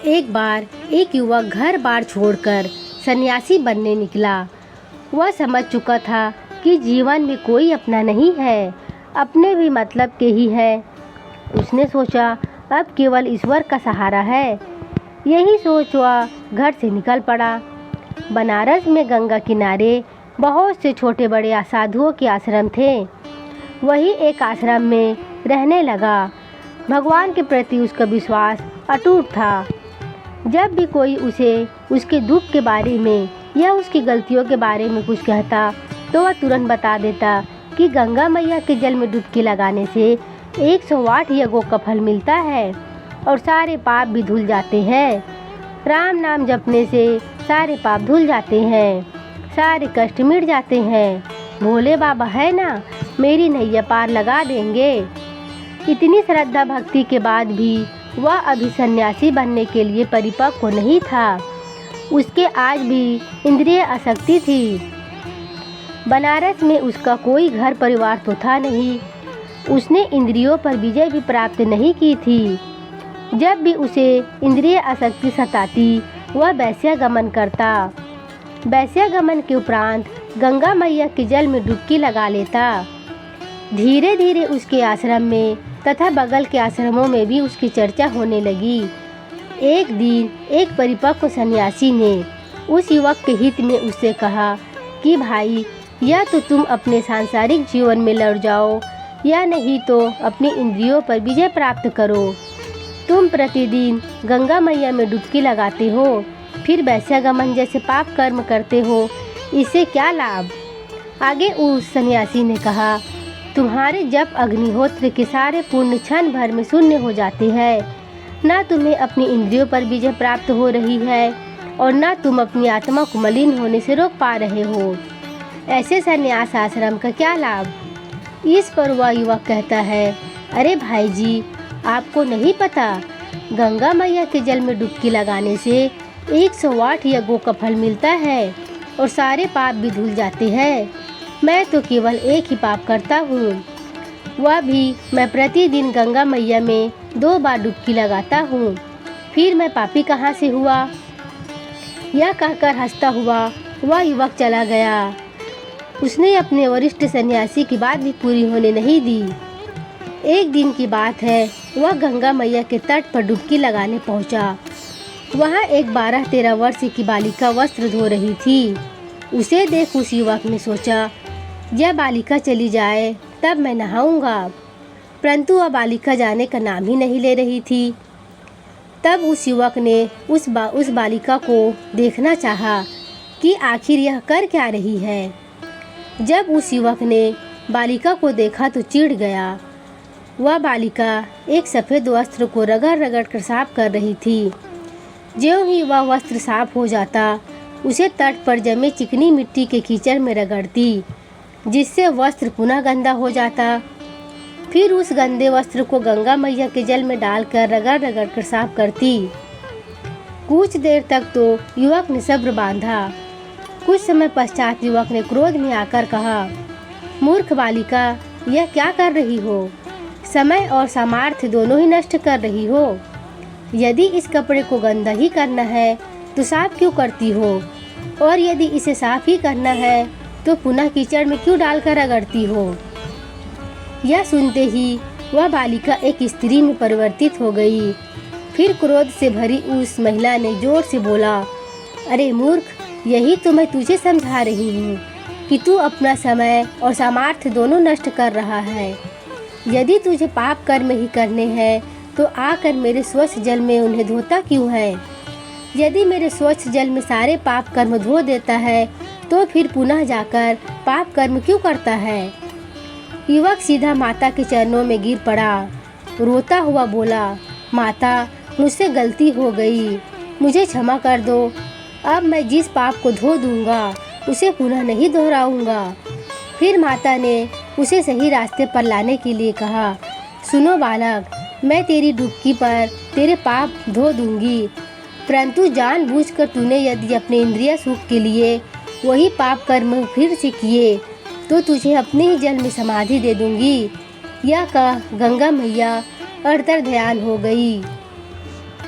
एक बार एक युवक घर बार छोड़कर सन्यासी बनने निकला। वह समझ चुका था कि जीवन में कोई अपना नहीं है, अपने भी मतलब के ही है। उसने सोचा अब केवल ईश्वर का सहारा है। यही सोच वह घर से निकल पड़ा। बनारस में गंगा किनारे बहुत से छोटे बड़े साधुओं के आश्रम थे। वही एक आश्रम में रहने लगा। भगवान के प्रति उसका विश्वास अटूट था। जब भी कोई उसे उसके दुख के बारे में या उसकी गलतियों के बारे में कुछ कहता तो वह तुरंत बता देता कि गंगा मैया के जल में डुबकी लगाने से 108 यज्ञों का फल मिलता है और सारे पाप भी धुल जाते हैं। राम नाम जपने से सारे पाप धुल जाते हैं, सारे कष्ट मिट जाते हैं। भोले बाबा है ना, मेरी नैया पार लगा देंगे। इतनी श्रद्धा भक्ति के बाद भी वह अभी सन्यासी बनने के लिए परिपक्व नहीं था। उसके आज भी इंद्रिय आसक्ति थी। बनारस में उसका कोई घर परिवार तो था नहीं। उसने इंद्रियों पर विजय भी प्राप्त नहीं की थी। जब भी उसे इंद्रिय आसक्ति सताती वह वैश्यागमन करता। वैश्यागमन के उपरांत गंगा मैया के जल में डुबकी लगा लेता। धीरे धीरे उसके आश्रम में तथा बगल के आश्रमों में भी उसकी चर्चा होने लगी। एक दिन एक परिपक्व सन्यासी ने उस युवक के हित में उससे कहा कि भाई, या तो तुम अपने सांसारिक जीवन में लौट जाओ या नहीं तो अपनी इंद्रियों पर विजय प्राप्त करो। तुम प्रतिदिन गंगा मैया में डुबकी लगाते हो, फिर वैश्यागमन जैसे पाप कर्म करते हो, इससे क्या लाभ? आगे उस सन्यासी ने कहा, तुम्हारे जप अग्निहोत्र के सारे पुण्य क्षण भर में शून्य हो जाते हैं। ना तुम्हें अपनी इंद्रियों पर विजय प्राप्त हो रही है और ना तुम अपनी आत्मा को मलिन होने से रोक पा रहे हो। ऐसे सन्यास आश्रम का क्या लाभ? इस पर वह युवक कहता है, अरे भाई जी, आपको नहीं पता, गंगा मैया के जल में डुबकी लगाने से 108 यज्ञों का फल मिलता है और सारे पाप भी धुल जाते हैं। मैं तो केवल एक ही पाप करता हूँ, वह भी मैं प्रतिदिन गंगा मैया में 2 बार डुबकी लगाता हूँ। फिर मैं पापी कहाँ से हुआ? यह कहकर हंसता हुआ वह युवक चला गया। उसने अपने वरिष्ठ सन्यासी की बात भी पूरी होने नहीं दी। एक दिन की बात है, वह गंगा मैया के तट पर डुबकी लगाने पहुंचा। वहाँ एक 12-13 वर्ष की बालिका वस्त्र धो रही थी। उसे देख उस युवक ने सोचा, यह बालिका चली जाए तब मैं नहाऊंगा। परंतु वह बालिका जाने का नाम ही नहीं ले रही थी। तब उस युवक ने उस बालिका को देखना चाहा कि आखिर यह कर क्या रही है। जब उस युवक ने बालिका को देखा तो चिढ़ गया। वह बालिका एक सफ़ेद वस्त्र को रगड़ रगड़ कर साफ कर रही थी। ज्यों ही वह वस्त्र साफ हो जाता, उसे तट पर जमे चिकनी मिट्टी के कीचड़ में रगड़ती, जिससे वस्त्र पुनः गंदा हो जाता। फिर उस गंदे वस्त्र को गंगा मैया के जल में डालकर रगड़ रगड़ कर साफ करती। कुछ देर तक तो युवक ने सब्र बांधा। कुछ समय पश्चात युवक ने क्रोध में आकर कहा, मूर्ख बालिका, यह क्या कर रही हो? समय और सामर्थ्य दोनों ही नष्ट कर रही हो। यदि इस कपड़े को गंदा ही करना है तो साफ क्यों करती हो, और यदि इसे साफ ही करना है तो पुनः कीचड़ में क्यों डालकर रगड़ती हो? यह सुनते ही वह बालिका एक स्त्री में परिवर्तित हो गई। फिर क्रोध से भरी उस महिला ने जोर से बोला, अरे मूर्ख, यही तो मैं तुझे समझा रही हूँ कि तू अपना समय और सामर्थ्य दोनों नष्ट कर रहा है। यदि तुझे पाप कर्म ही करने हैं तो आकर मेरे स्वच्छ जल में उन्हें धोता क्यों है? यदि मेरे स्वच्छ जल में सारे पाप कर्म धो देता है तो फिर पुनः जाकर पाप कर्म क्यों करता है? युवक सीधा माता के चरणों में गिर पड़ा। रोता हुआ बोला, माता, मुझसे गलती हो गई, मुझे क्षमा कर दो। अब मैं जिस पाप को धो दूंगा उसे पुनः नहीं दोहराऊंगा। फिर माता ने उसे सही रास्ते पर लाने के लिए कहा, सुनो बालक, मैं तेरी डुबकी पर तेरे पाप धो दूंगी, परंतु जानबूझकर तूने यदि अपने इंद्रिय सुख के लिए वही पाप कर्म फिर से किए तो तुझे अपने ही जल में समाधि दे दूंगी। यह कह गंगा मैया अंतर्ध्यान हो गई।